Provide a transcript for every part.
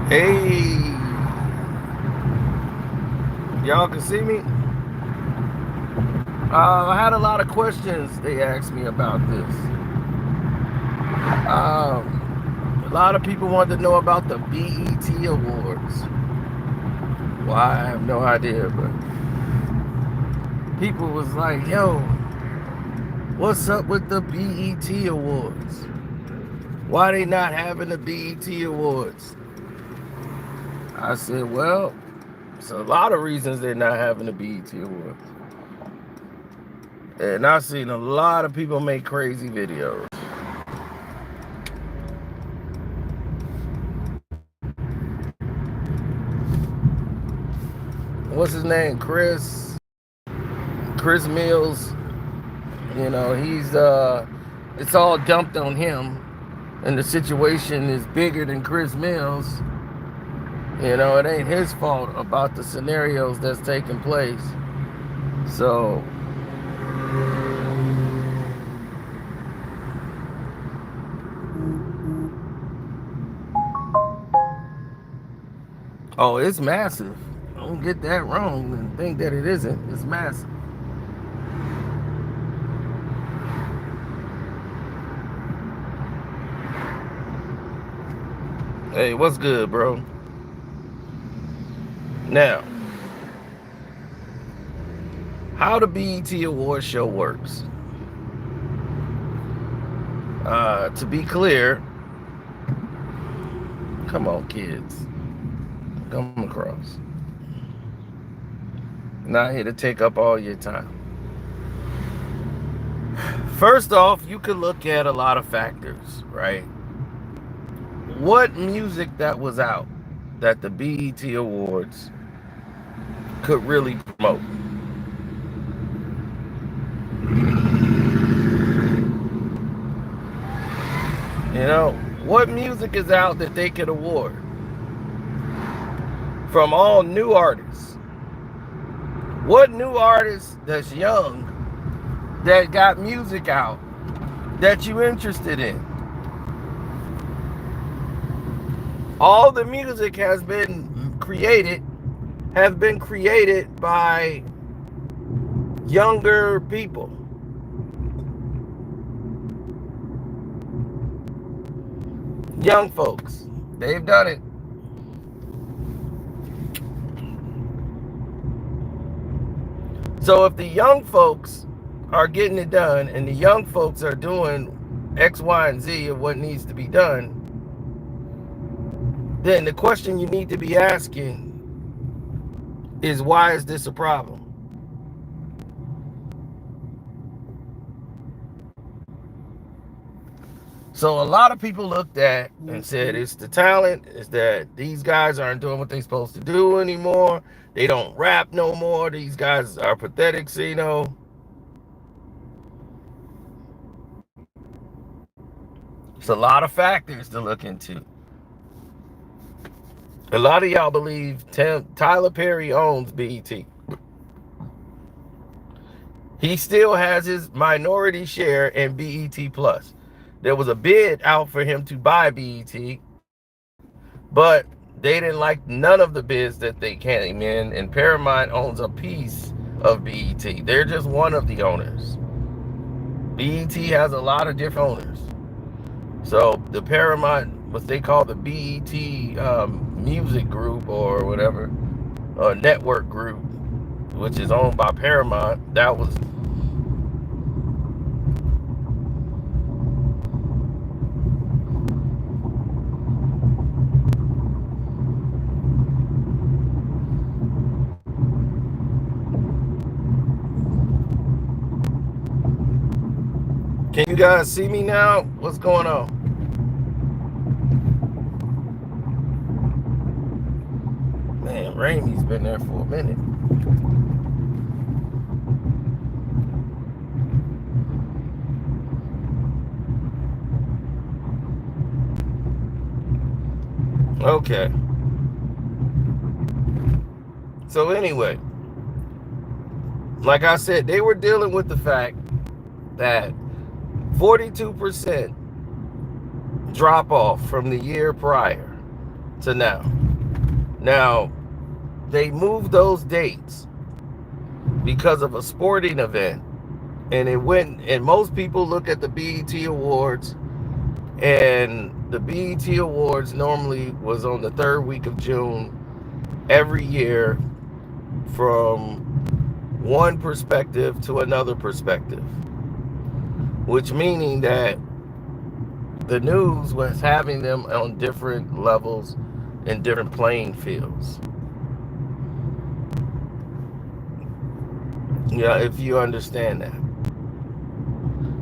Hey, y'all can see me? I had a lot of questions they asked me about this. A lot of people wanted to know about the BET Awards. Why, I have no idea, but people was like, yo, what's up with the BET Awards? Why they not having the BET Awards? I said, well, there's a lot of reasons they're not having the BET Awards. And I've seen a lot of people make crazy videos. What's his name? Chris Mills. You know, it's all dumped on him. And the situation is bigger than Chris Mills. You know, it ain't his fault about the scenarios that's taking place. So, oh, it's massive. Don't get that wrong and think that it isn't. It's massive. Hey, what's good, bro? Now, how the BET Awards show works. To be clear, come on, kids. Come across. Not here to take up all your time. First off, you could look at a lot of factors, right? What music that was out that the BET Awards could really promote? You know, what music is out that they could award? From all new artists. What new artist that's young that got music out that you interested in? All the music have been created by younger people. Young folks. They've done it. So if the young folks are getting it done and the young folks are doing X, Y, and Z of what needs to be done, then the question you need to be asking is, why is this a problem? So a lot of people looked at and said it's the talent, it's that these guys aren't doing what they're supposed to do anymore. They don't rap no more. These guys are pathetic, so, you know. It's a lot of factors to look into. A lot of y'all believe Tyler Perry owns BET. He still has his minority share in BET Plus. There was a bid out for him to buy BET, but they didn't like none of the bids that they came in, and Paramount owns a piece of BET. They're just one of the owners. BET has a lot of different owners. So the Paramount, what they call the BET music group or whatever, network group, which is owned by Paramount, that was... Can you guys see me now? What's going on? Man, Ramey's been there for a minute. Okay. So anyway, like I said, they were dealing with the fact that 42% drop off from the year prior. to now. Now, they moved those dates because of a sporting event. And it went, and most people look at the BET Awards, and the BET Awards normally was on the third week of June every year, from one perspective to another perspective, which meaning that the news was having them on different levels and different playing fields. Yeah, if you understand that.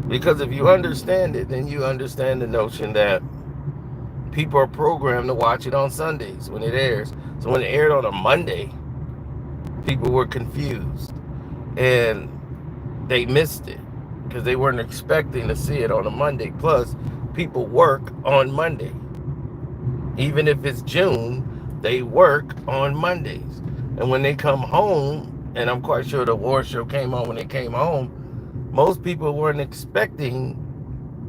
Because if you understand it, then you understand the notion that people are programmed to watch it on Sundays when it airs. So when it aired on a Monday, people were confused and they missed it because they weren't expecting to see it on a Monday. Plus, people work on Monday. Even if it's June, they work on Mondays. And when they come home, and I'm quite sure the award show came on when they came home, most people weren't expecting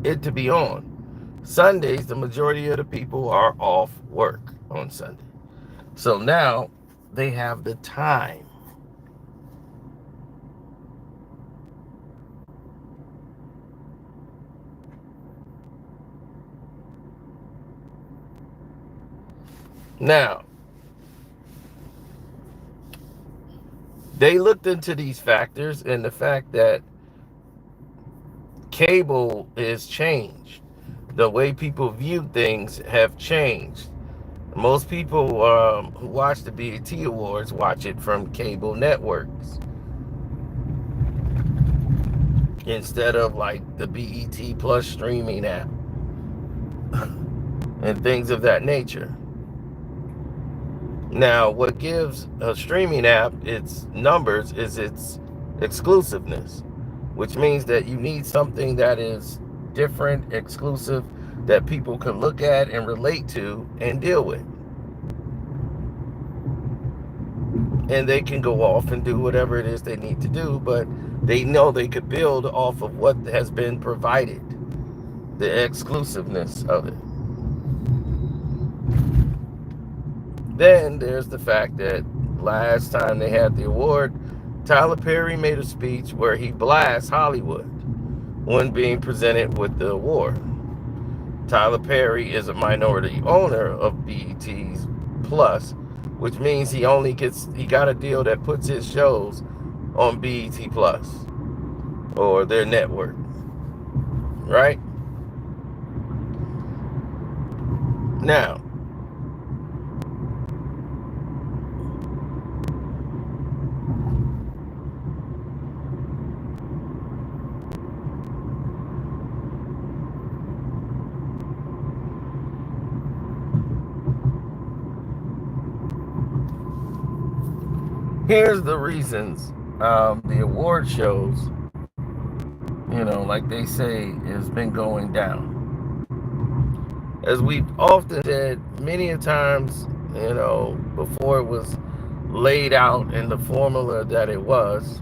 it to be on. Sundays, the majority of the people are off work on Sunday. So now they have the time. Now, they looked into these factors, and the fact that cable is changed. The way people view things have changed. Most people who watch the BET Awards watch it from cable networks instead of like the BET Plus streaming app and things of that nature. Now, what gives a streaming app its numbers is its exclusiveness, which means that you need something that is different, exclusive, that people can look at and relate to and deal with. And they can go off and do whatever it is they need to do, but they know they could build off of what has been provided, the exclusiveness of it. Then there's the fact that last time they had the award, Tyler Perry made a speech where he blasts Hollywood when being presented with the award. Tyler Perry is a minority owner of BET's Plus, which means he got a deal that puts his shows on BET Plus or their network, right? Now, here's the reasons the award shows, like they say, has been going down. As we've often said many a times, before it was laid out in the formula that it was,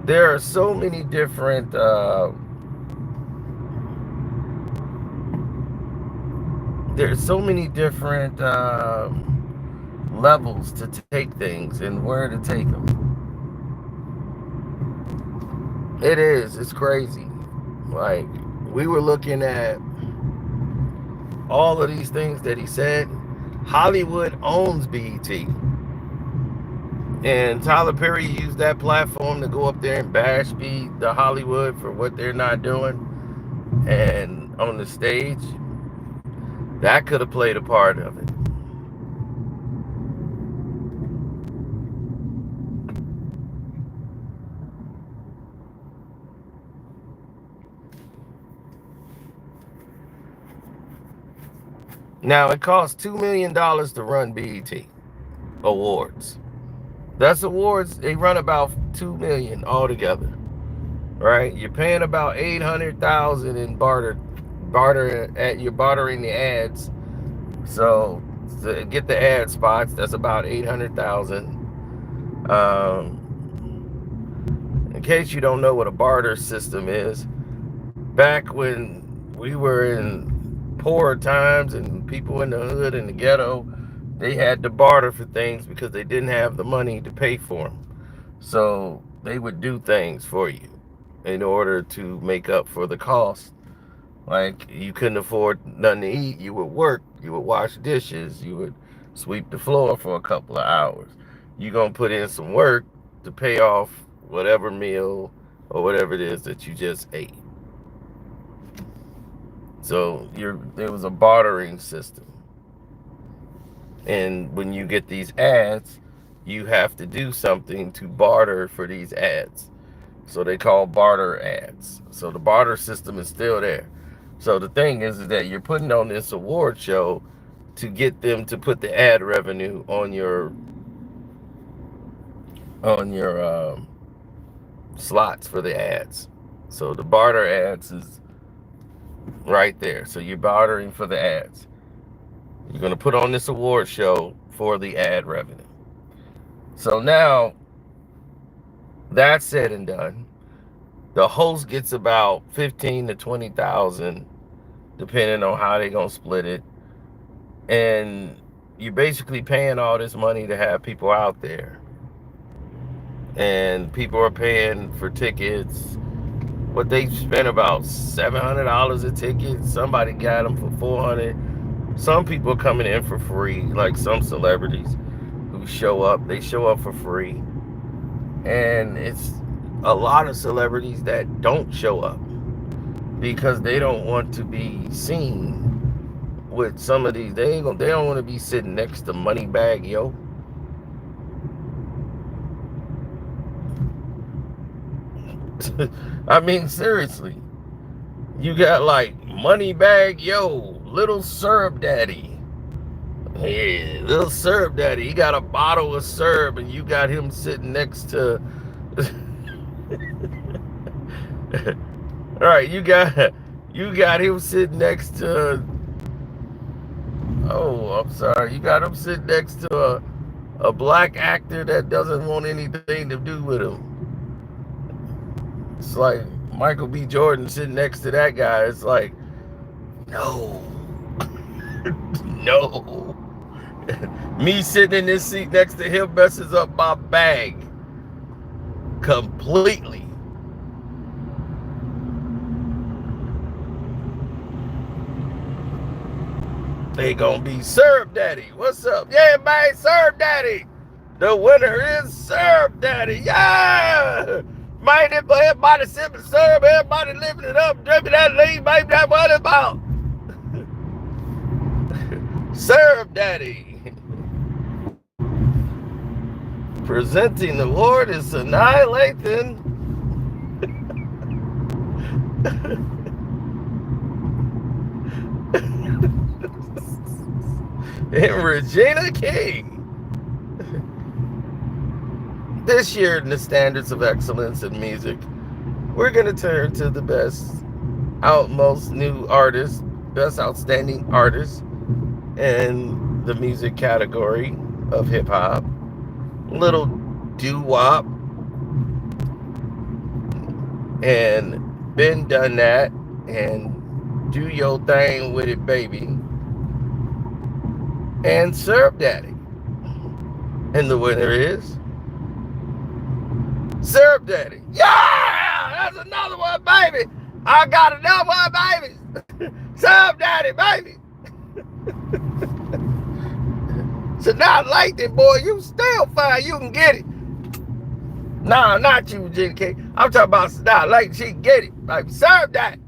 there are so many different levels to take things and where to take them. It's crazy. Like, we were looking at all of these things that he said. Hollywood owns BET. And Tyler Perry used that platform to go up there and bash the Hollywood for what they're not doing. And on the stage, that could have played a part of it. Now, it costs $2 million to run BET Awards. That's awards, they run about $2 million altogether, right? You're paying about $800,000 in you're bartering the ads. So to get the ad spots, that's about $800,000. In case you don't know what a barter system is, back when we were in poorer times and people in the hood and the ghetto, they had to barter for things because they didn't have the money to pay for them. So they would do things for you in order to make up for the cost. Like, you couldn't afford nothing to eat, you would work, you would wash dishes, you would sweep the floor for a couple of hours. You're going to put in some work to pay off whatever meal or whatever it is that you just ate. So there was a bartering system. And when you get these ads, you have to do something to barter for these ads. So they call barter ads. So the barter system is still there. So the thing is that you're putting on this award show to get them to put the ad revenue on your slots for the ads. So the barter ads is right there. So you're bartering for the ads. You're going to put on this award show for the ad revenue. So now, that's said and done, the host gets about 15 to 20,000, depending on how they're going to split it. And you're basically paying all this money to have people out there. And people are paying for tickets. What they spent about $700 a ticket. Somebody got them for $400. Some people are coming in for free, like some celebrities who show up. They show up for free. And it's a lot of celebrities that don't show up because they don't want to be seen with some of these. They don't want to be sitting next to Moneybag Yo. I mean, seriously. You got like Moneybag Yo, Little Syrup Daddy. Yeah, Little Syrup Daddy. He got a bottle of syrup and you got him sitting next to all right, you got him sitting next to, oh, I'm sorry, you got him sitting next to a black actor that doesn't want anything to do with him. It's like Michael B. Jordan sitting next to that guy. It's like, no. No. Me sitting in this seat next to him messes up my bag completely. They gonna be Syrup Daddy. What's up? Yeah, man, Syrup Daddy. The winner is Syrup Daddy. Yeah! Man, everybody sipping syrup, everybody living it up, drinking that lean, baby, that's what it's about. Syrup Daddy. Presenting the award is Annihilating. And Regina King. This year, in the standards of excellence in music, we're going to turn to the best, outmost new artist, best outstanding artist in the music category of hip-hop. Little doo-wop. And been done that. And do your thing with it, baby. And Syrup Daddy. And the winner is Syrup Daddy. Yeah! That's another one, baby. I got another one, baby. Syrup Daddy, baby. So now, like that, boy, you still fine. You can get it. Nah, not you, Jenny K. I'm talking about now, like she can get it. Like, Syrup Daddy.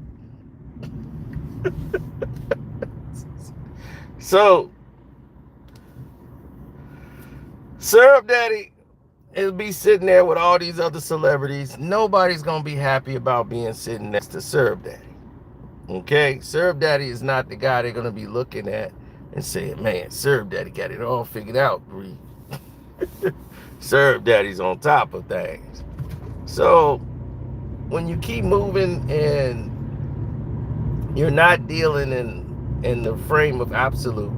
So, Syrup Daddy is be sitting there with all these other celebrities. Nobody's going to be happy about being sitting next to Syrup Daddy. Okay? Syrup Daddy is not the guy they're going to be looking at and saying, man, Syrup Daddy got it all figured out, Bree. Syrup Daddy's on top of things. So, when you keep moving and you're not dealing in the frame of absolute,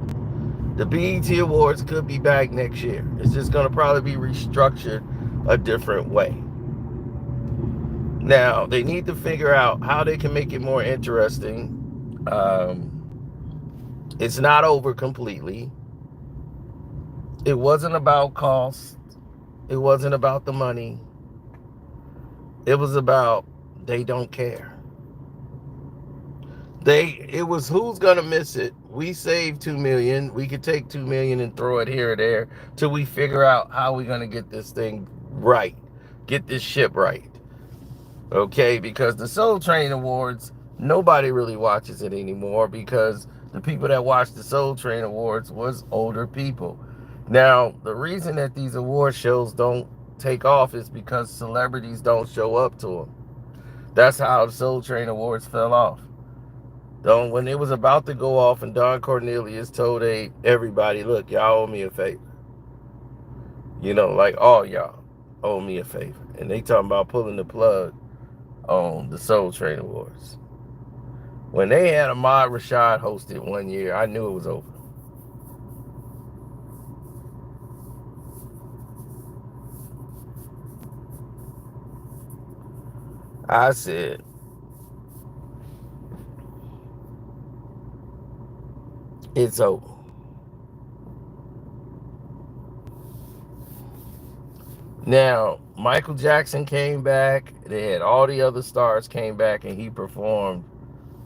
the BET Awards could be back next year. It's just going to probably be restructured a different way. Now, they need to figure out how they can make it more interesting. It's not over completely. It wasn't about cost. It wasn't about the money. It was about they don't care. It was who's gonna miss it. We saved 2 million. We could take 2 million and throw it here or there till we figure out how we're gonna get this thing right. Get this ship right. Okay, because the Soul Train Awards, nobody really watches it anymore because the people that watched the Soul Train Awards was older people. Now, the reason that these award shows don't take off is because celebrities don't show up to them. That's how the Soul Train Awards fell off. When it was about to go off and Don Cornelius told everybody, look, y'all owe me a favor. You know, like all y'all owe me a favor. And they talking about pulling the plug on the Soul Train Awards. When they had Ahmad Rashad host it one year, I knew it was over. I said, it's over. Now, Michael Jackson came back. They had all the other stars came back and he performed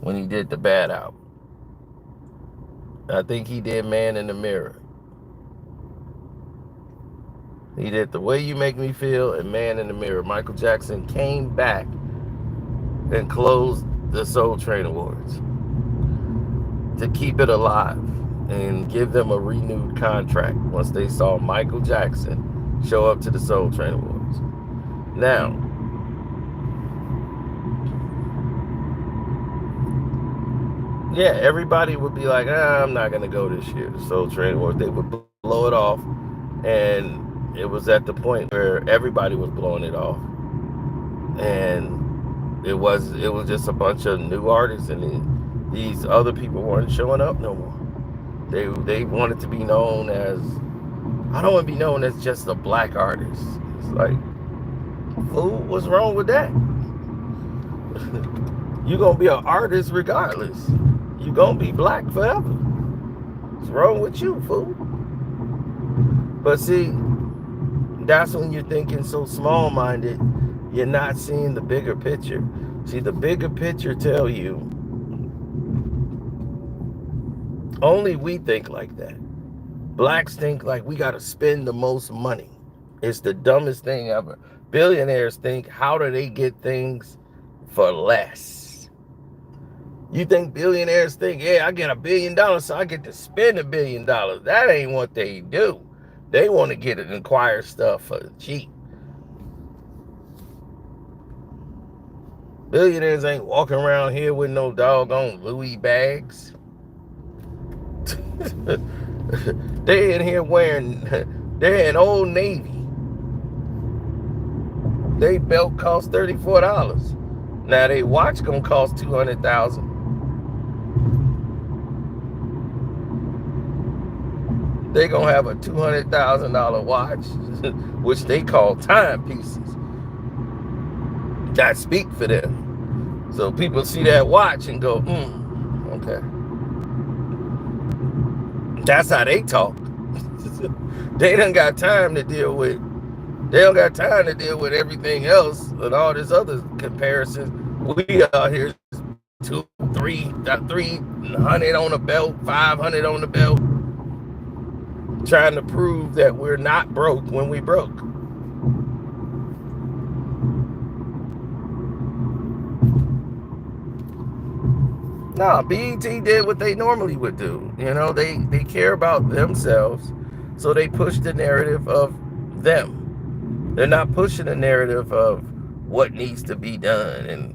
when he did the Bad album. I think he did Man in the Mirror. He did The Way You Make Me Feel and Man in the Mirror. Michael Jackson came back and closed the Soul Train Awards to keep it alive and give them a renewed contract once they saw Michael Jackson show up to the Soul Train Awards. Now, yeah, everybody would be like, I'm not going to go this year, the Soul Train Awards. They would blow it off, and it was at the point where everybody was blowing it off. And it was just a bunch of new artists, and these other people weren't showing up no more. They wanted to be known as, I don't want to be known as just a black artist. It's like, fool, what's wrong with that? You're going to be an artist regardless. You're going to be black forever. What's wrong with you, fool? But see, that's when you're thinking so small-minded, you're not seeing the bigger picture. See, the bigger picture tell you, only we think like that. Blacks think like we got to spend the most money. It's the dumbest thing ever. Billionaires think, how do they get things for less? You think billionaires think, yeah, I get $1 billion, so I get to spend $1 billion. That ain't what they do. They want to get it and acquire stuff for cheap. Billionaires ain't walking around here with no doggone Louis bags. They in here they're in Old Navy. They belt cost $34. Now they watch gonna cost $200,000. They gonna have a $200,000 watch, which they call timepieces. That speak for them. So people see that watch and go, okay. That's how they talk. They don't got time to deal with everything else and all this other comparisons. We are here 300 on the belt, 500 on the belt, trying to prove that we're not broke when we broke. Nah, BET did what they normally would do. You know, they care about themselves, so they push the narrative of them. They're not pushing the narrative of what needs to be done and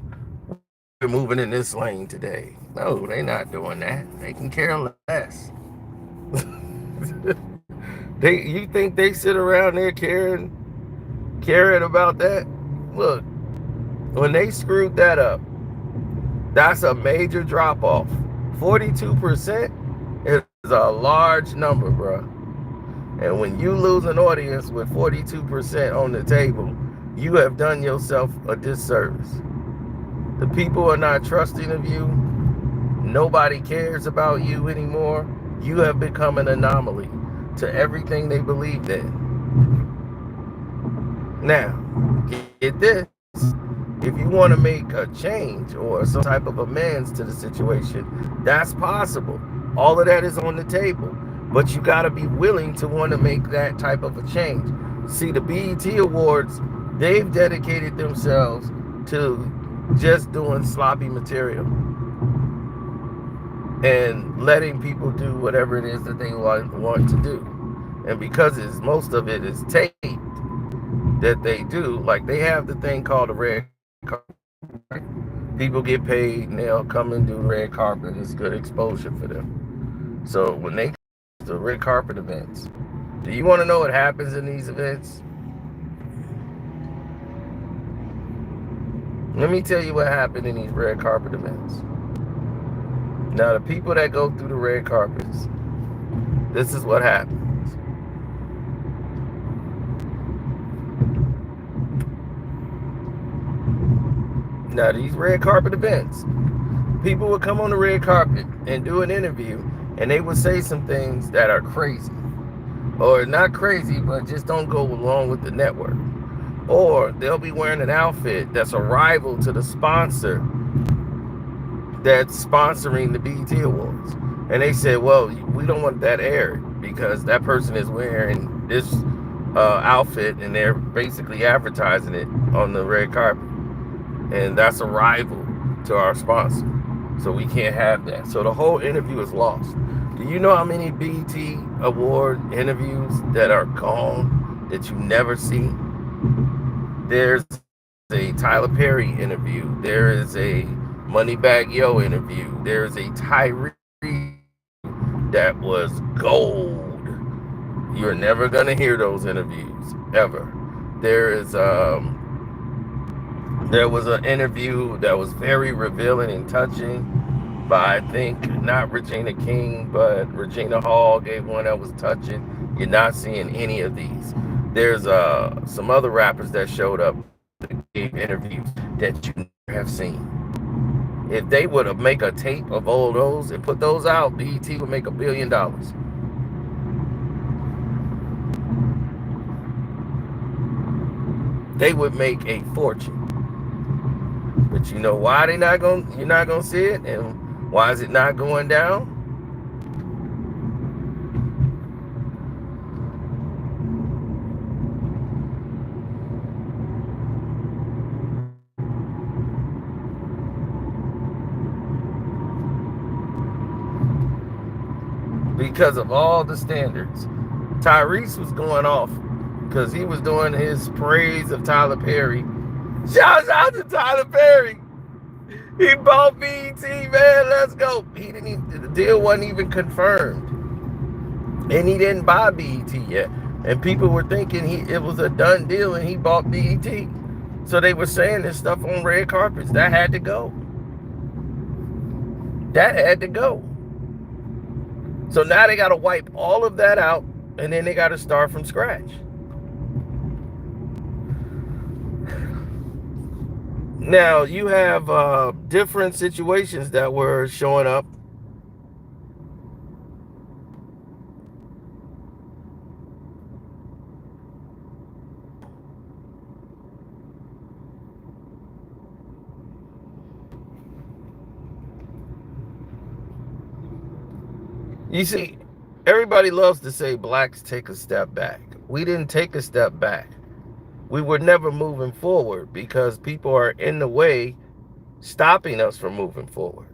we're moving in this lane today. No, they're not doing that. They can care less. You think they sit around there caring about that? Look, when they screwed that up, that's a major drop off. 42% is a large number, bro. And when you lose an audience with 42% on the table, you have done yourself a disservice. The people are not trusting of you. Nobody cares about you anymore. You have become an anomaly to everything they believed in. Now, get this. If you want to make a change or some type of amends to the situation, that's possible. All of that is on the table. But you got to be willing to want to make that type of a change. See, the BET Awards, they've dedicated themselves to just doing sloppy material and letting people do whatever it is that they want to do. And because most of it is taped that they do, like they have the thing called the red carpet. People get paid and they'll come and do red carpet. It's good exposure for them. So when they the red carpet events, do you want to know what happens in these events? Let me tell you what happened in these red carpet events. Now, the people that go through the red carpets, this is what happens. Now, these red carpet events, people would come on the red carpet and do an interview, and they would say some things that are crazy. Or not crazy, but just don't go along with the network. Or they'll be wearing an outfit that's a rival to the sponsor that's sponsoring the BET Awards. And they said, well, we don't want that aired because that person is wearing this outfit and they're basically advertising it on the red carpet. And that's a rival to our sponsor. So we can't have that. So the whole interview is lost. Do you know how many BET Award interviews that are gone that you never see? There's a Tyler Perry interview. There is a Moneybagg Yo interview. There is a Tyree that was gold. You're never gonna hear those interviews ever. There was an interview that was very revealing and touching by, I think, not Regina King, but Regina Hall gave one that was touching. You're not seeing any of these. There's some other rappers that showed up that gave interviews that you never have seen. If they would have make a tape of all those and put those out, BET would make $1 billion. They would make a fortune. But you know why you're not gonna see it, and why is it not going down? Because of all the standards. Tyrese was going off because he was doing his praise of Tyler Perry. Shout out to Tyler Perry. He bought BET, man. Let's go. The deal wasn't even confirmed. And he didn't buy BET yet. And people were thinking it was a done deal and he bought BET. So they were saying this stuff on red carpets. That had to go. That had to go. So now they got to wipe all of that out and then they got to start from scratch. Now, you have different situations that were showing up. You see, everybody loves to say blacks take a step back. We didn't take a step back. We were never moving forward because people are in the way, stopping us from moving forward.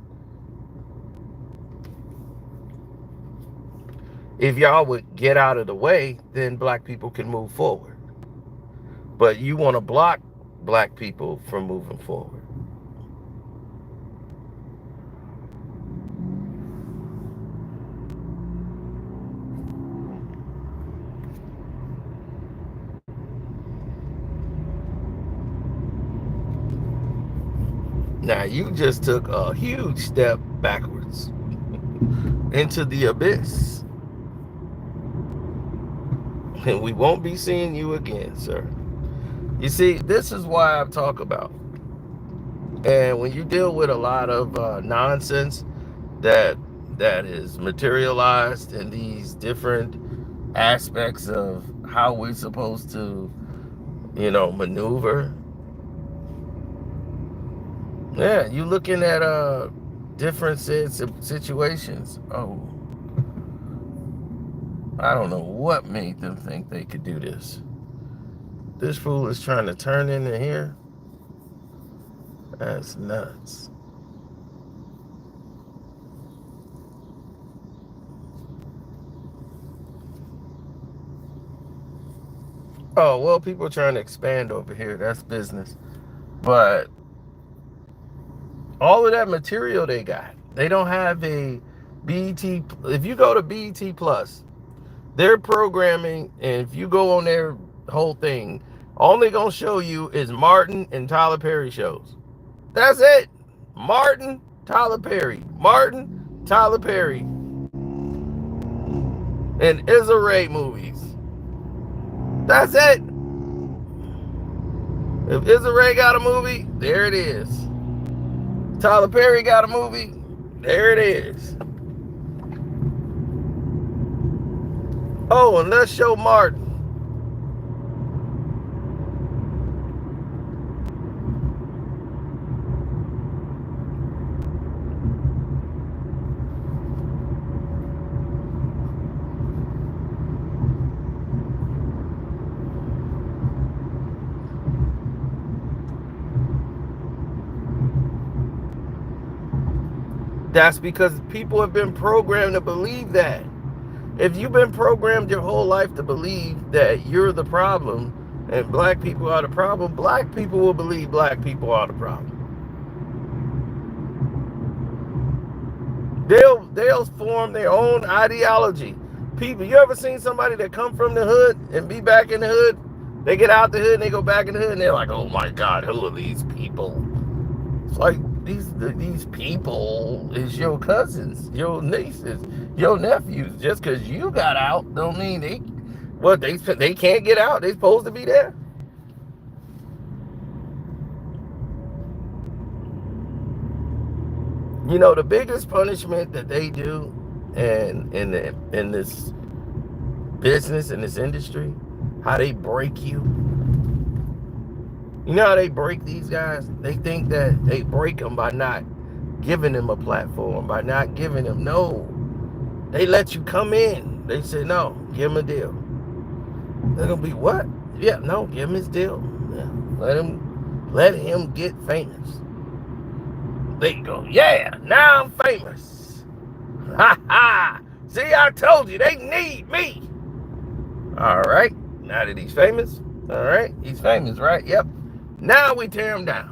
If y'all would get out of the way, then black people can move forward. But you want to block black people from moving forward. Now, you just took a huge step backwards into the abyss. And we won't be seeing you again, sir. You see, this is why I talk about. And when you deal with a lot of nonsense that is materialized in these different aspects of how we're supposed to, maneuver. Yeah, you looking at different situations. Oh, I don't know what made them think they could do this. This fool is trying to turn into here. That's nuts. Oh, well, people are trying to expand over here. That's business. But all of that material they got, they don't have a BET. If you go to BET Plus, their programming, and if you go on their whole thing, all they're going to show you is Martin and Tyler Perry shows. That's it. Martin, Tyler Perry. Martin, Tyler Perry. And Issa Rae movies. That's it. If Issa Rae got a movie, there it is. Tyler Perry got a movie, there it is. Oh, and let's show Martin. That's because people have been programmed to believe that. If you've been programmed your whole life to believe that you're the problem and black people are the problem, black people will believe black people are the problem. They'll form their own ideology. People, you ever seen somebody that come from the hood and be back in the hood? They get out the hood and they go back in the hood and they're like, oh my God, who are these people? It's like these people is your cousins, your nieces, your nephews. Just because you got out don't mean they can't get out. They supposed to be there. The biggest punishment that they do in this business, in this industry, how they break you. You know how they break these guys? They think that they break them by not giving them a platform, by not giving them, no. They let you come in. They say, no, give him a deal. They're going to be, what? Yeah, no, give him his deal. Yeah, let him get famous. They go, yeah, now I'm famous. Ha ha. See, I told you, they need me. All right, now that he's famous, all right, he's famous, right? Yep. Now we tear him down.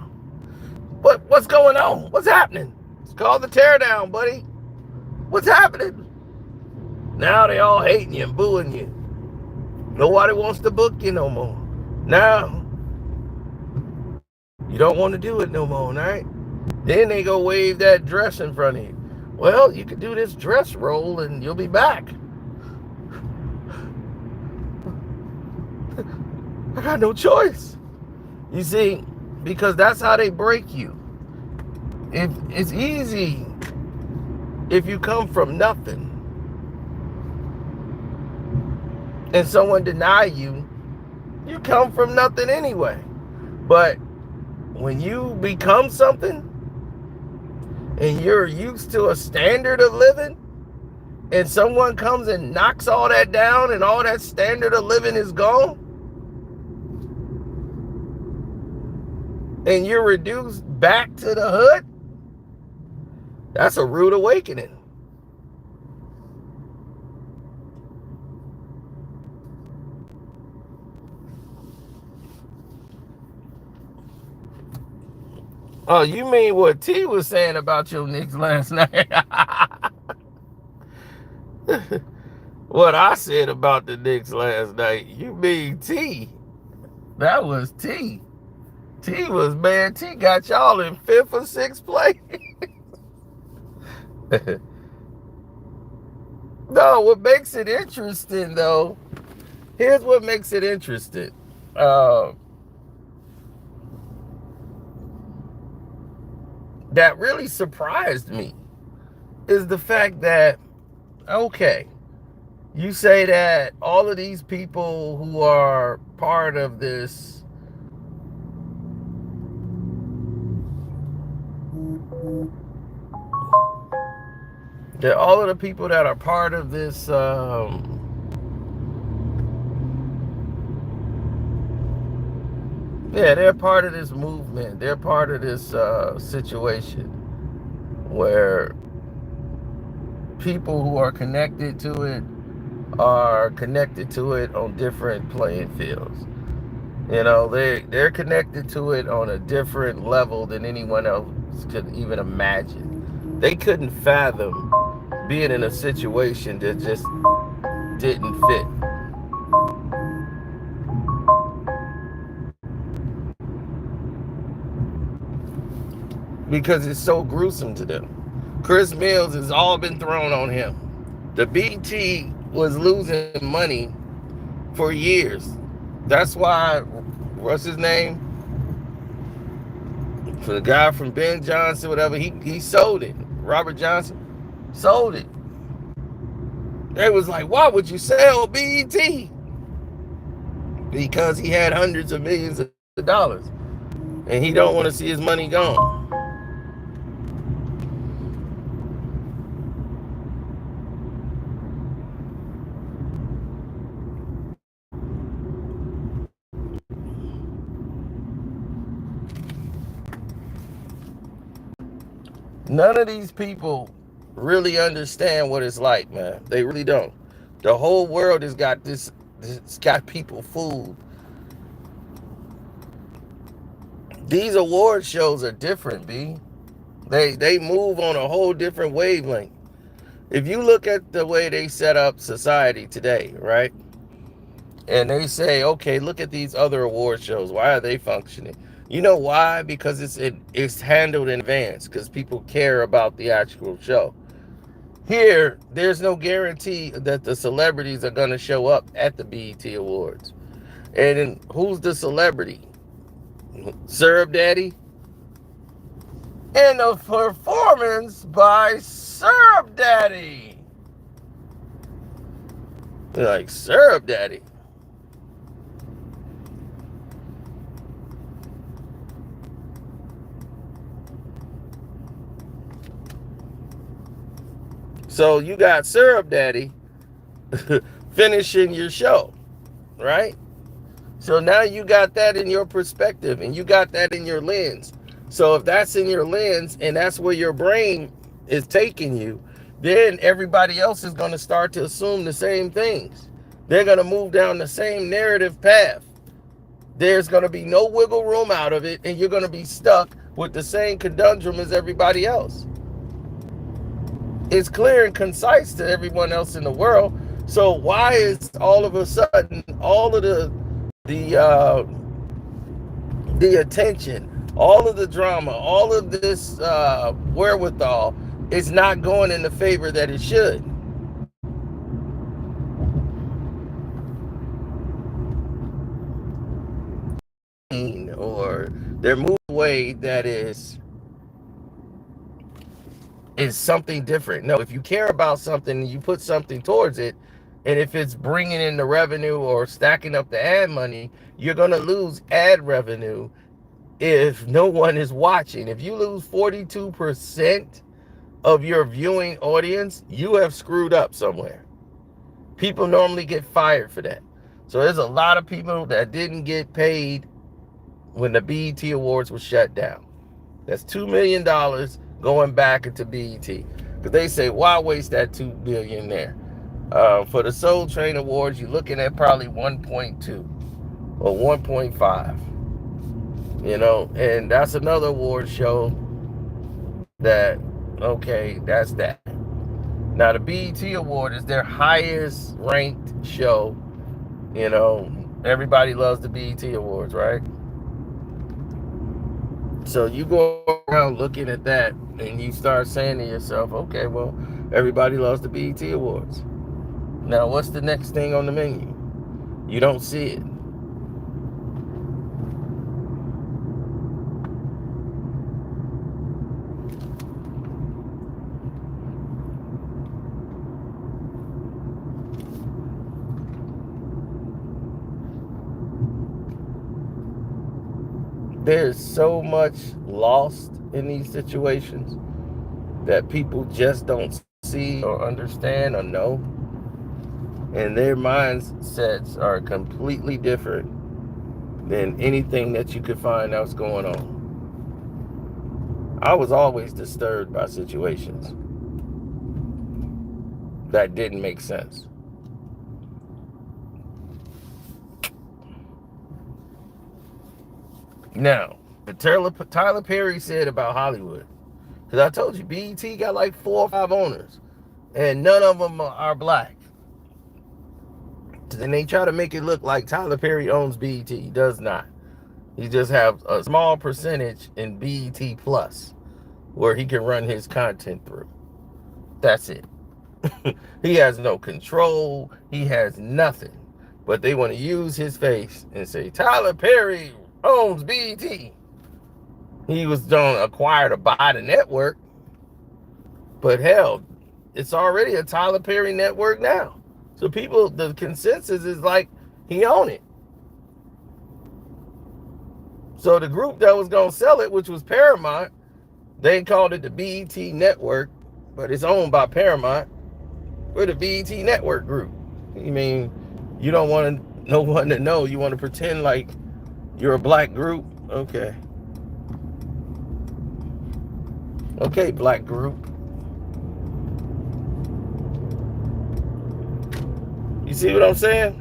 What's going on? What's happening? It's called the tear down, buddy. What's happening? Now they all hating you and booing you. Nobody wants to book you no more. Now, you don't want to do it no more, right? Then they go wave that dress in front of you. Well, you could do this dress roll and you'll be back. I got no choice. You see, because that's how they break you. It's easy if you come from nothing and someone deny you, you come from nothing anyway. But when you become something and you're used to a standard of living and someone comes and knocks all that down and all that standard of living is gone, and you're reduced back to the hood, that's a rude awakening. Oh, you mean what T was saying about your Knicks last night? What I said about the Knicks last night, you mean T. That was T. T was, man, T got y'all in 5th or 6th place. No, what makes it interesting, though, here's what makes it interesting. that really surprised me is the fact that, okay, you say that all of these people who are part of this, that all of the people that are part of this, yeah, they're part of this movement. They're part of this situation where people who are connected to it on different playing fields. You know, they're connected to it on a different level than anyone else could even imagine. They couldn't fathom being in a situation that just didn't fit. Because it's so gruesome to them. Chris Mills has all been thrown on him. The BT was losing money for years. That's why, what's his name? For the guy from Ben Johnson, whatever, he sold it. Robert Johnson sold it. They was like, why would you sell BET? Because he had hundreds of millions of dollars. And he don't want to see his money gone. None of these people really understand what it's like, man. They really don't. The whole world has got this, it's got people fooled. These award shows are different, B. They move on a whole different wavelength. If you look at the way they set up society today, right? And they say, okay, look at these other award shows. Why are they functioning? You know why? Because it's handled in advance, because people care about the actual show. Here, there's no guarantee that the celebrities are going to show up at the BET Awards. And then who's the celebrity? Syrup Daddy? And a performance by Syrup Daddy. Like, Syrup Daddy? So you got Syrup Daddy finishing your show, right? So now you got that in your perspective and you got that in your lens. So if that's in your lens and that's where your brain is taking you, then everybody else is going to start to assume the same things. They're going to move down the same narrative path. There's going to be no wiggle room out of it, and you're going to be stuck with the same conundrum as everybody else. It's clear and concise to everyone else in the world. So why is all of a sudden all of the attention, all of the drama, all of this wherewithal is not going in the favor that it should? Or they're moving away that is something different. No, if you care about something, you put something towards it, and if it's bringing in the revenue or stacking up the ad money, you're going to lose ad revenue if no one is watching. If you lose 42% of your viewing audience, you have screwed up somewhere. People normally get fired for that. So there's a lot of people that didn't get paid when the BET Awards was shut down. That's $2 million going back into BET. Because they say, why waste that $2 billion there? For the Soul Train Awards, you're looking at probably 1.2 or 1.5. You know, and that's another award show that, okay, that's that. Now, the BET Award is their highest ranked show. You know, everybody loves the BET Awards, right? So you go around looking at that and you start saying to yourself, okay, well, everybody loves the BET Awards. Now, what's the next thing on the menu? You don't see it. there's so much lost in these situations that people just don't see or understand or know. And their mindsets are completely different than anything that you could find else going on. I was always disturbed by situations that didn't make sense. Now, Tyler Perry said about Hollywood, because I told you, BET got like 4 or 5 owners, and none of them are black. And they try to make it look like Tyler Perry owns BET. He does not. He just has a small percentage in BET Plus, where he can run his content through. That's it. He has no control. He has nothing. But they want to use his face and say, Tyler Perry owns BET. He was done acquired to buy the network. But hell, it's already a Tyler Perry network now. So people, the consensus is like, he owned it. So the group that was going to sell it, which was Paramount, they called it the BET Network, but it's owned by Paramount. We're the BET Network group. You mean, you don't want no one to know. You want to pretend like you're a black group? Okay. Okay, black group. You see what I'm saying?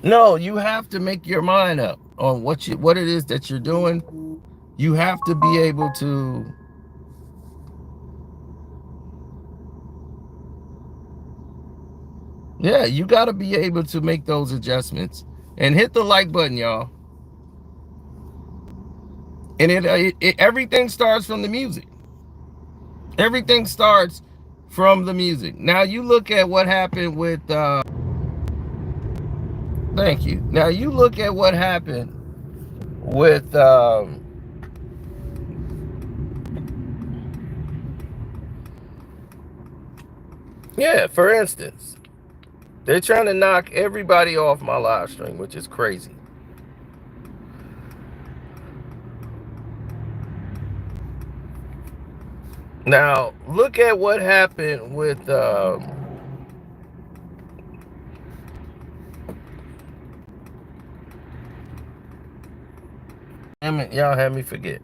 No, you have to make your mind up on what it is that you're doing. You have to be able to you got to be able to make those adjustments. And hit the like button, y'all. And everything starts from the music. Everything starts from the music. Now you look at what happened with thank you. Now you look at what happened with for instance, they're trying to knock everybody off my live stream, which is crazy. Now, look at what happened with y'all had me forget.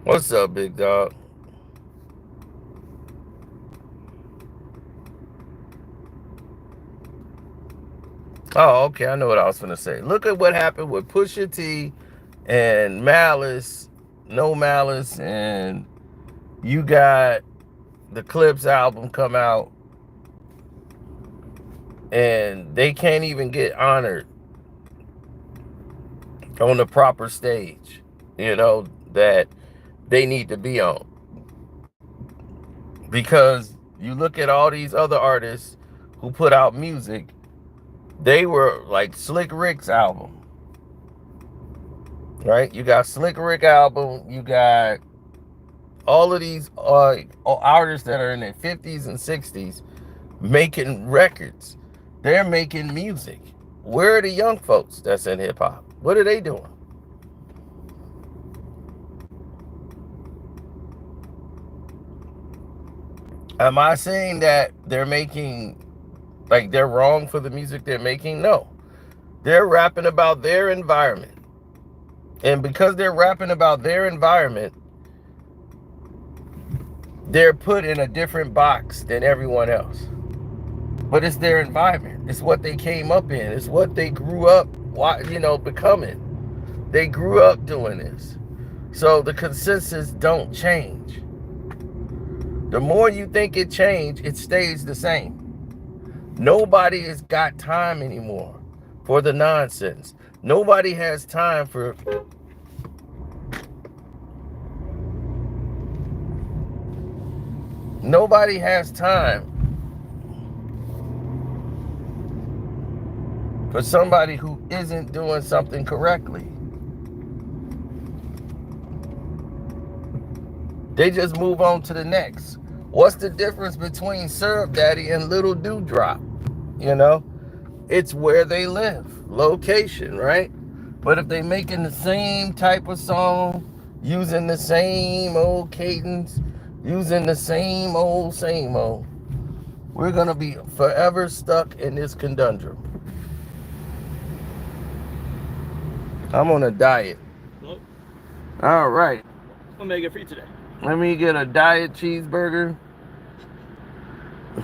What's up, big dog? Oh, okay. I know what I was gonna say. Look at what happened with Pusha T and Malice, No Malice, and you got the Clips album come out, and they can't even get honored on the proper stage, that they need to be on. Because you look at all these other artists who put out music, they were like Slick Rick's album, right? You got Slick Rick album, you got all of these artists that are in their 50s and 60s making records. They're making music. Where are the young folks that's in hip hop? What are they doing? Am I saying that they're making, like, they're wrong for the music they're making? No. They're rapping about their environment. And because they're rapping about their environment, they're put in a different box than everyone else. But it's their environment. It's what they came up in. It's what they grew up, becoming. They grew up doing this. So the consensus don't change. The more you think it changed, it stays the same. Nobody has got time anymore for the nonsense. Nobody has time for nobody has time for somebody who isn't doing something correctly. They just move on to the next. What's the difference between Syrup Daddy and Little Dewdrop? You know, it's where they live, location, right? But if they making the same type of song, using the same old cadence, using the same old, we're gonna be forever stuck in this conundrum. I'm on a diet. Nope. All right. I'll make it for you today. Let me get a diet cheeseburger.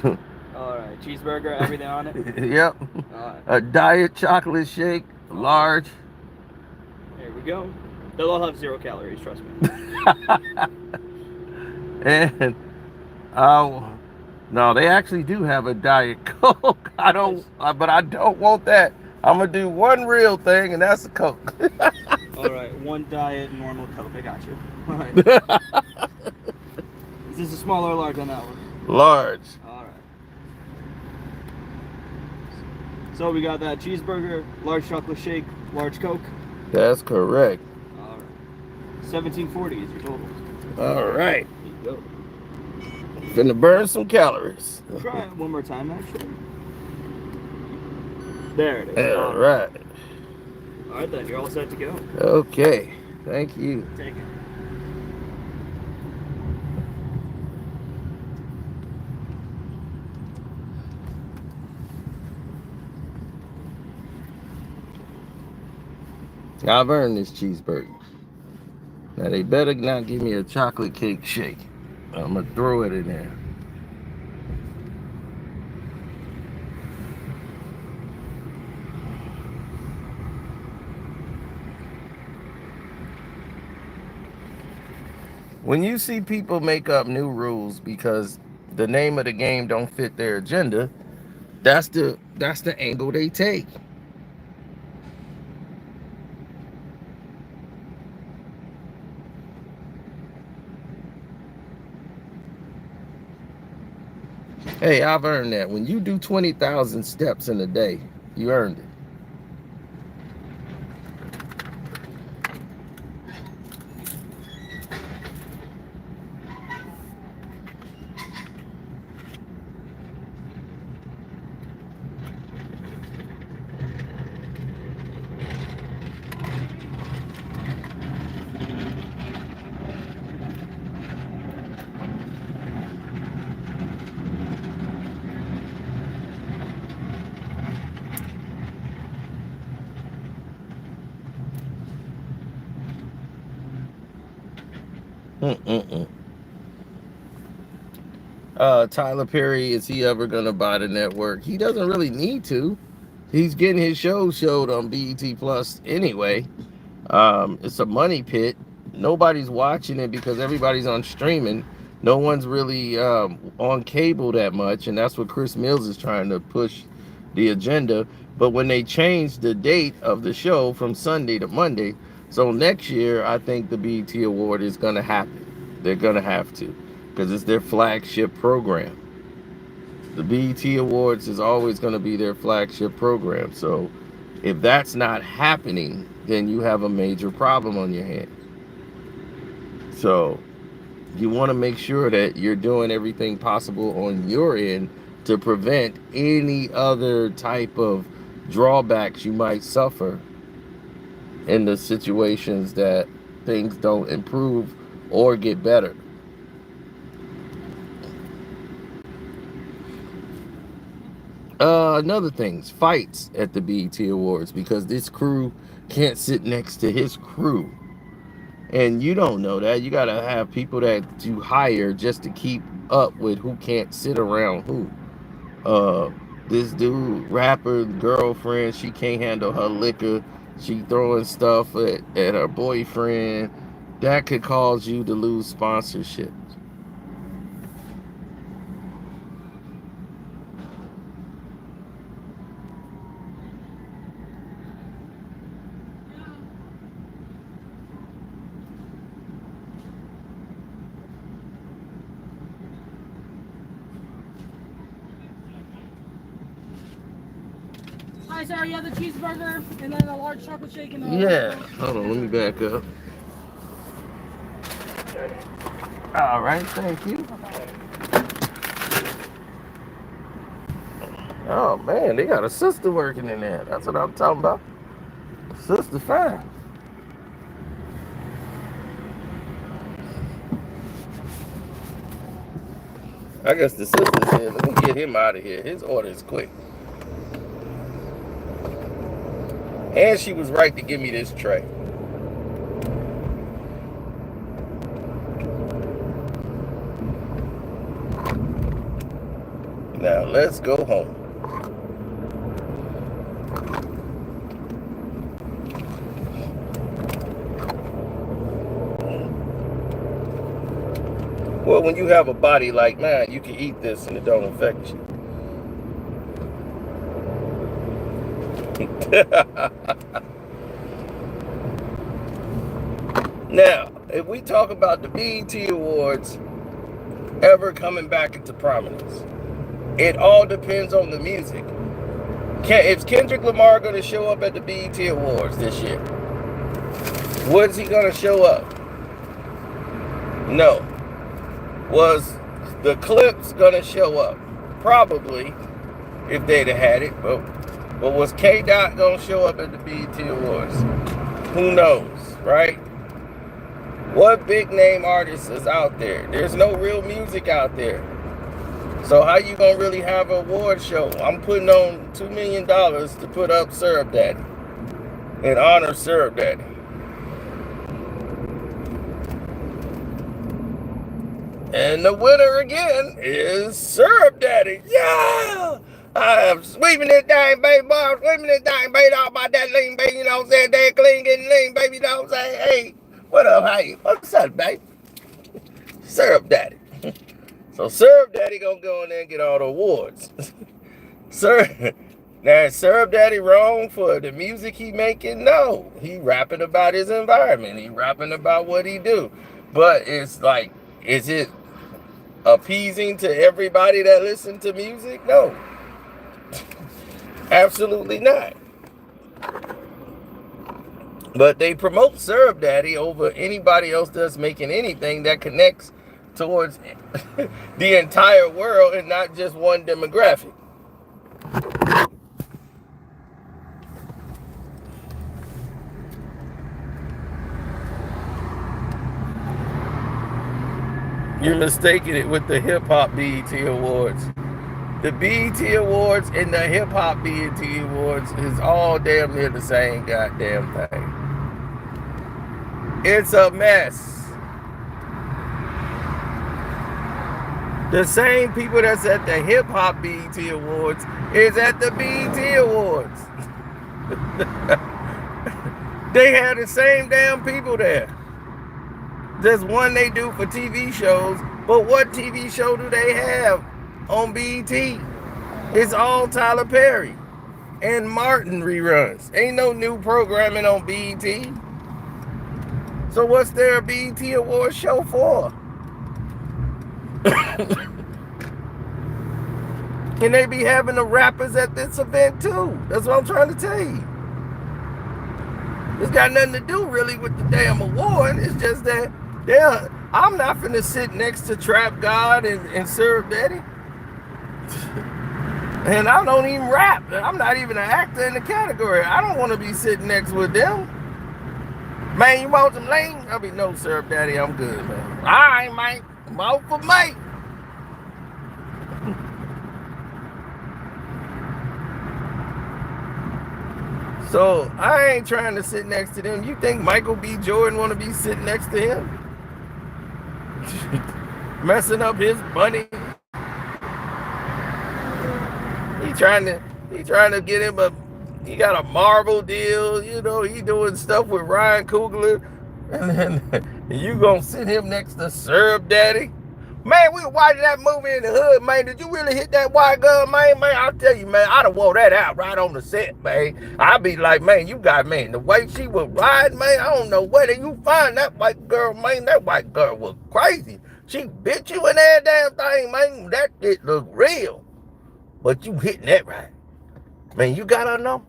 All right, cheeseburger, everything on it. Yep. All right. A diet chocolate shake, large. There we go. They'll all have 0 calories, trust me. And no, they actually do have a diet Coke. I don't, but I don't want that. I'm gonna do one real thing, and that's a Coke. All right, one diet, normal Coke. I got you. All right. Is this a small or large on that one? Large. All right. So we got that cheeseburger, large chocolate shake, large Coke. That's correct. All right. 1740 is your total. All right. There you go. Finna burn some calories. Try it one more time, actually. There it is. All right. All right, then. You're all set to go. Okay. Thank you. Take it. I've earned this cheeseburger. Now they better not give me a chocolate cake shake. I'm gonna throw it in there. When you see people make up new rules because the name of the game don't fit their agenda, that's the angle they take. Hey, I've earned that. When you do 20,000 steps in a day, you earned it. Tyler Perry, is he ever gonna buy the network? He doesn't really need to. He's getting his show showed on BET Plus anyway. It's a money pit. Nobody's watching it because everybody's on streaming. No one's really on cable that much, and that's what Chris Mills is trying to push the agenda. But when they changed the date of the show from Sunday to Monday, so next year I think the BET Award is gonna happen. They're gonna have to, because it's their flagship program. The BET Awards is always going to be their flagship program. So if that's not happening, then you have a major problem on your hands. So you want to make sure that you're doing everything possible on your end to prevent any other type of drawbacks you might suffer in the situations that things don't improve or get better. Another thing, fights at the BET Awards, because this crew can't sit next to his crew. And you don't know that. You gotta have people that you hire just to keep up with who can't sit around who. This dude, rapper, girlfriend, she can't handle her liquor. She throwing stuff at her boyfriend. That could cause you to lose sponsorship. Sorry, you have the cheeseburger and then a large chocolate shake and a Yeah. Hold on, let me back up. All right, thank you. Oh man, they got a sister working in there. That's what I'm talking about. Sister fine. I guess the sister said, let me get him out of here. His order is quick. And she was right to give me this tray. Now let's go home. Well, when you have a body like mine, you can eat this and it don't affect you. Now, if we talk about the BET Awards ever coming back into prominence, it all depends on the music. Is Kendrick Lamar going to show up at the BET Awards this year? Was he going to show up? No. Was the Clips going to show up? Probably, if they'd have had it. But was K-Dot going to show up at the BET Awards? Who knows, right? What big name artists is out there? There's no real music out there. So how you gonna really have an award show? I'm putting on $2 million to put up Syrup Daddy and honor Syrup Daddy. And the winner again is Syrup Daddy. Yeah! I am sweeping this thing, baby boy. Sweeping this thing, baby. All about that lean, baby. You know what I'm saying? That clean, getting lean, baby. You know what I'm saying? Hey, what up, how you? What's up, baby? Syrup Daddy. So Syrup Daddy gonna go in there and get all the awards. Now is Syrup Daddy wrong for the music he making? No. He rapping about his environment. He rapping about what he do. But it's like, is it appeasing to everybody that listen to music? No. Absolutely not. But they promote Syrup Daddy over anybody else that's making anything that connects towards the entire world and not just one demographic. You're mistaking it with the Hip Hop BET Awards. The BET Awards and the Hip Hop BET Awards is all damn near the same goddamn thing. It's a mess. The same people that's at the Hip Hop BET Awards is at the BET Awards. They have the same damn people there. There's one they do for TV shows, but what TV show do they have on BET? It's all Tyler Perry and Martin reruns. Ain't no new programming on BET. So what's their BET Award show for? And they be having the rappers at this event too. That's what I'm trying to tell you. It's got nothing to do really with the damn award. It's just that I'm not finna sit next to Trap God and Syrup Daddy. And I don't even rap. I'm not even an actor in the category. I don't want to be sitting next with them. Man, you want some lean? I'll be, no, Syrup Daddy, I'm good, man. All right, mate. I'm out for mate. So I ain't trying to sit next to them. You think Michael B. Jordan want to be sitting next to him? Messing up his money. He trying to get him he got a Marvel deal, you know, he doing stuff with Ryan Coogler, and then you gonna sit him next to Syrup Daddy? Man, we were watching that movie in the hood, man. Did you really hit that white girl, man? Man, I'll tell you, man, I'd have wore that out right on the set, man. I'd be like, man, you got, man, the way she was riding, man, I don't know where did you find that white girl, man. That white girl was crazy. She bit you in that damn thing, man. That shit look real. But you hitting that right. Man, you got her number?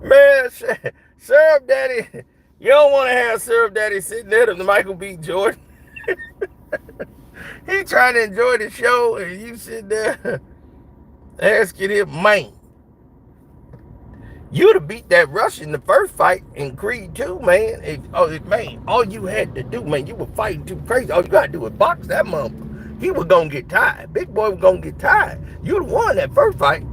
Man, Syrup Daddy, you don't want to have Syrup Daddy sitting there to Michael B. Jordan. He trying to enjoy the show, and you sit there asking him, man, you'd have beat that Russian the first fight in Creed 2, man. Man, all you had to do, man, you were fighting too crazy. All you got to do was box that mother. He was going to get tired. Big boy was going to get tired. You'd have won that first fight.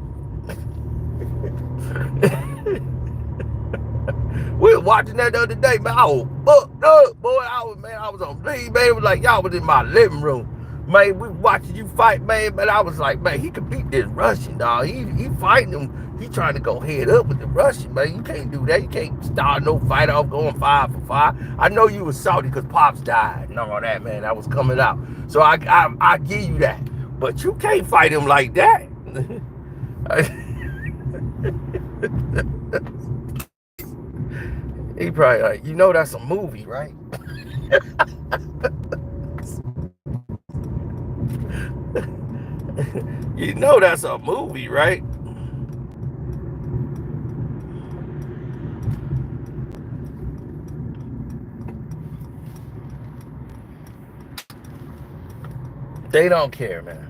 We was watching that the other day, man. I was fucked up, boy. I was on leave, man. It was like y'all was in my living room. Man, we watching you fight, man. But I was like, man, he could beat this Russian, dog. He fighting him. He trying to go head up with the Russian, man. You can't do that. You can't start no fight off going 5 for 5. I know you was salty because Pops died and all that, man. That was coming out. So I give you that. But you can't fight him like that. He probably like, you know that's a movie, right? You know that's a movie, right? They don't care, man.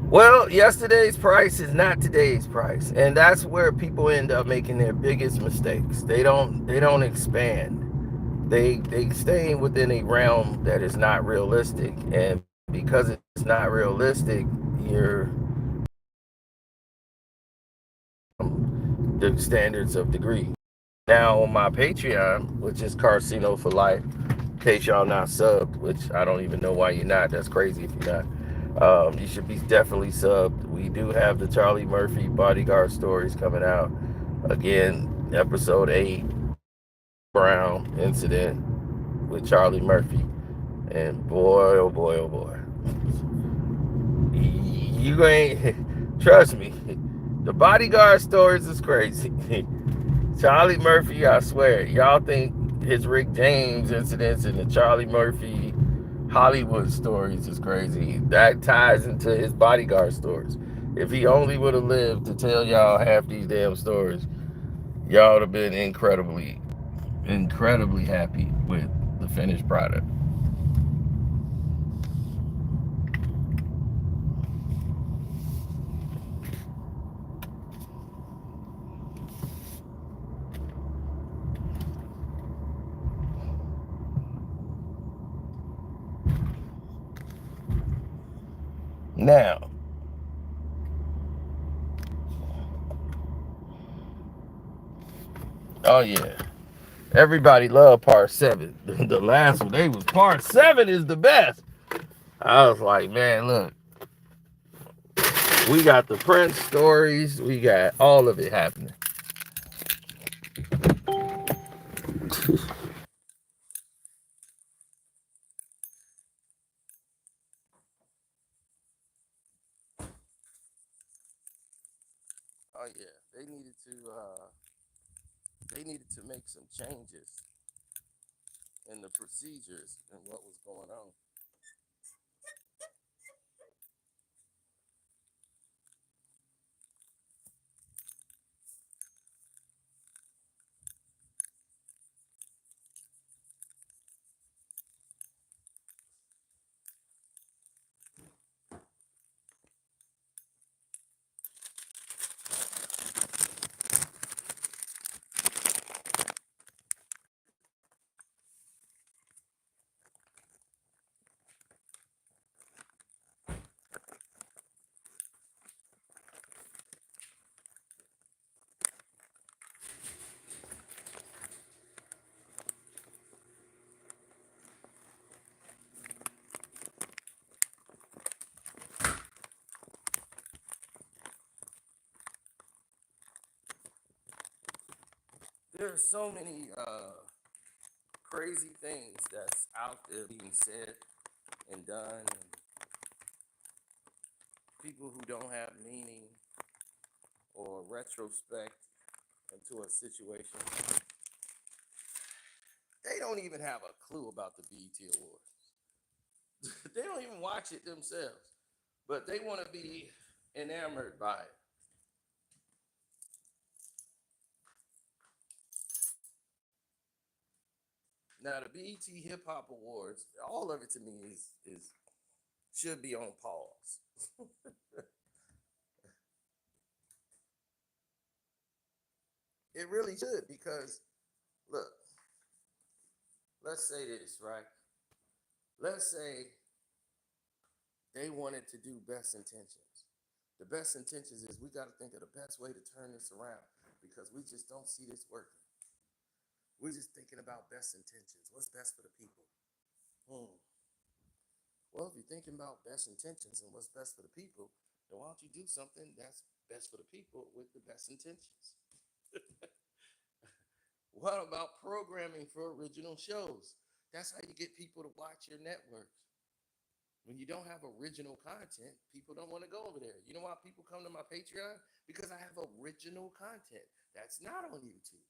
Well, yesterday's price is not today's price, and that's where people end up making their biggest mistakes. They don't expand. They stay within a realm that is not realistic, and because it's not realistic, you're the standards of degree. Now on my Patreon, which is Carcino for Life, in case y'all not subbed, which I don't even know why you're not. That's crazy if you're not. You should be definitely subbed. We do have the Charlie Murphy bodyguard stories coming out. Again, episode 8, Brown incident with Charlie Murphy. And boy, oh boy, oh boy. You ain't, trust me, the bodyguard stories is crazy. Charlie Murphy, I swear, y'all think his Rick James incidents and the Charlie Murphy Hollywood stories is crazy. That ties into his bodyguard stories. If he only would have lived to tell y'all half these damn stories, y'all would have been incredibly happy with the finished product. Now, oh yeah, everybody loved part 7. The last one, they was part 7 is the best. I was like, man, look, we got the Prince stories, we got all of it happening. Oh yeah, they needed to make some changes in the procedures and what was going on. There's so many crazy things that's out there being said and done, and people who don't have meaning or retrospect into a situation. They don't even have a clue about the BET Awards. They don't even watch it themselves, but they want to be enamored by it. Now the BET Hip Hop Awards, all of it to me is should be on pause. It really should, because look, let's say this, right? Let's say they wanted to do best intentions. The best intentions is we got to think of the best way to turn this around because we just don't see this working. We're just thinking about best intentions. What's best for the people? Well, if you're thinking about best intentions and what's best for the people, then why don't you do something that's best for the people with the best intentions? What about programming for original shows? That's how you get people to watch your networks. When you don't have original content, people don't want to go over there. You know why people come to my Patreon? Because I have original content that's not on YouTube.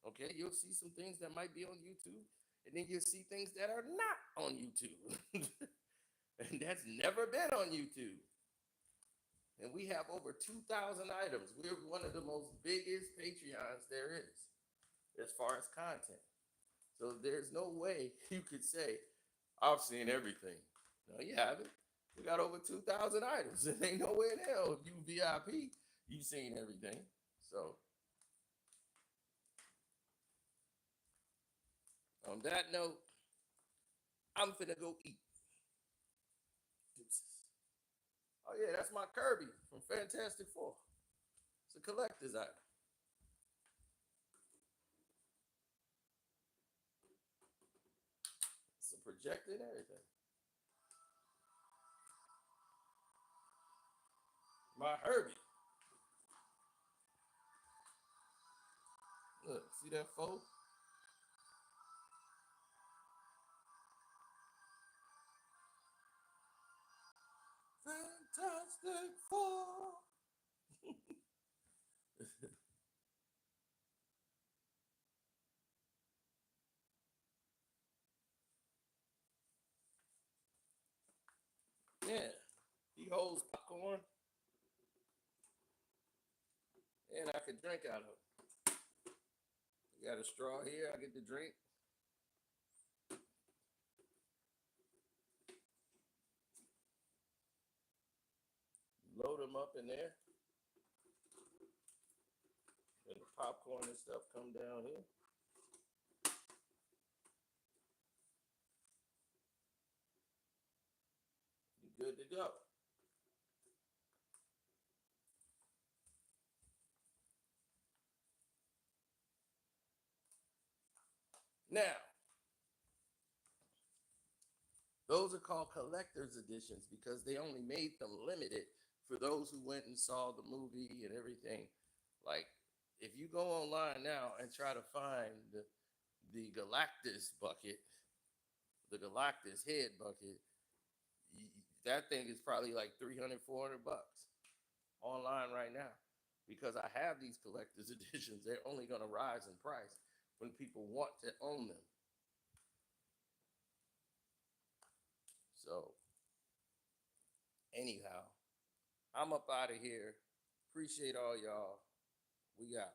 Okay, you'll see some things that might be on YouTube, and then you'll see things that are not on YouTube. And that's never been on YouTube. And we have over 2,000 items. We're one of the most biggest Patreons there is as far as content. So there's no way you could say, I've seen everything. No, you haven't. We got over 2,000 items. And ain't no way in hell if you VIP, you've seen everything. So on that note, I'm finna go eat. Deuces. Oh yeah, that's my Kirby from Fantastic Four. It's a collector's item. It's a projector and everything. My Herbie. Look, see that fold? Fantastic Four. Yeah, he holds popcorn, and I can drink out of it. You got a straw here, I get to drink. Load them up in there, and the popcorn and stuff come down here. You good to go. Now, those are called collector's editions because they only made them limited for those who went and saw the movie and everything. Like, if you go online now and try to find the Galactus bucket, the Galactus head bucket, that thing is probably like 300, 400 bucks online right now because I have these collector's editions. They're only going to rise in price when people want to own them. So, anyhow, I'm up out of here. Appreciate all y'all. We got